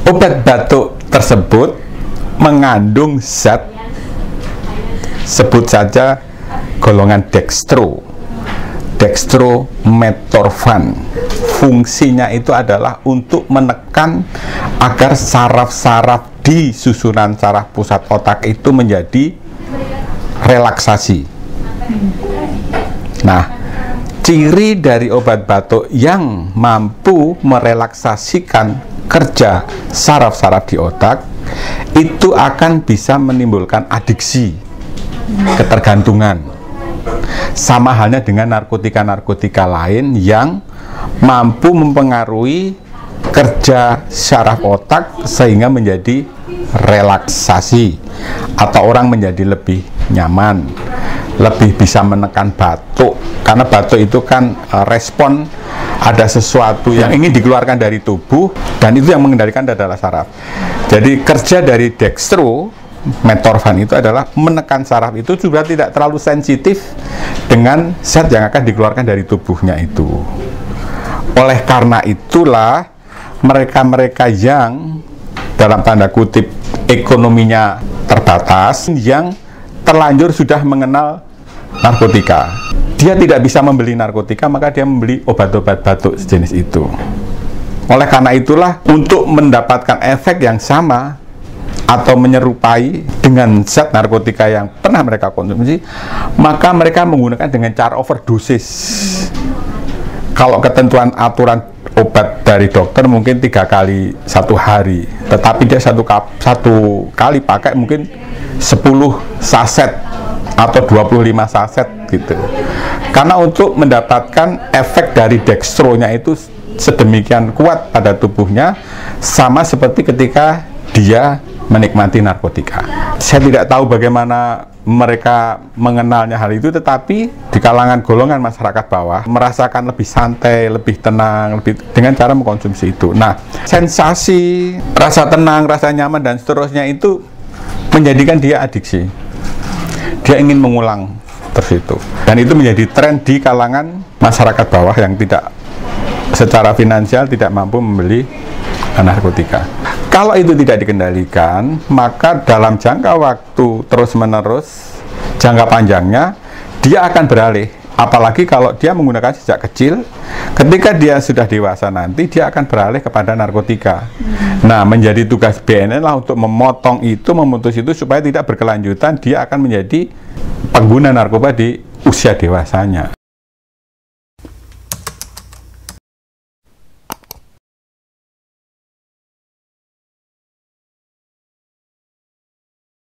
Obat batuk tersebut mengandung zat, sebut saja golongan dextrometorphan. Fungsinya itu adalah untuk menekan agar saraf-saraf di susunan saraf pusat otak itu menjadi relaksasi. Nah, ciri dari obat batuk yang mampu merelaksasikan kerja saraf-saraf di otak itu akan bisa menimbulkan adiksi, ketergantungan. Sama halnya dengan narkotika-narkotika lain yang mampu mempengaruhi kerja saraf otak sehingga menjadi relaksasi atau orang menjadi lebih nyaman, lebih bisa menekan batuk, karena batuk itu kan respon ada sesuatu yang ingin dikeluarkan dari tubuh dan itu yang mengendalikan adalah saraf. Jadi kerja dari dextrometorphan itu adalah menekan saraf itu juga tidak terlalu sensitif dengan zat yang akan dikeluarkan dari tubuhnya itu. Oleh karena itulah mereka-mereka yang dalam tanda kutip ekonominya terbatas, yang terlanjur sudah mengenal narkotika, dia tidak bisa membeli narkotika, maka dia membeli obat-obat batuk sejenis itu. Oleh karena itulah, untuk mendapatkan efek yang sama atau menyerupai dengan zat narkotika yang pernah mereka konsumsi, maka mereka menggunakan dengan cara overdosis. Kalau ketentuan aturan obat dari dokter mungkin 3 kali 1 hari, tetapi dia satu kali pakai mungkin 10 saset atau 25 saset gitu. Karena untuk mendapatkan efek dari dextronya itu sedemikian kuat pada tubuhnya, sama seperti ketika dia menikmati narkotika. Saya tidak tahu bagaimana mereka mengenalnya hal itu, tetapi di kalangan golongan masyarakat bawah merasakan lebih santai, lebih tenang, lebih dengan cara mengkonsumsi itu. Nah, sensasi, rasa tenang, rasa nyaman dan seterusnya itu menjadikan dia adiksi. Dia ingin mengulang terus itu. Dan itu menjadi tren di kalangan masyarakat bawah yang tidak secara finansial tidak mampu membeli narkotika. Kalau itu tidak dikendalikan, maka dalam jangka waktu terus-menerus, jangka panjangnya, dia akan beralih. Apalagi kalau dia menggunakan sejak kecil, ketika dia sudah dewasa nanti, dia akan beralih kepada narkotika. Nah, menjadi tugas BNN lah untuk memotong itu, memutus itu, supaya tidak berkelanjutan, dia akan menjadi pengguna narkoba di usia dewasanya.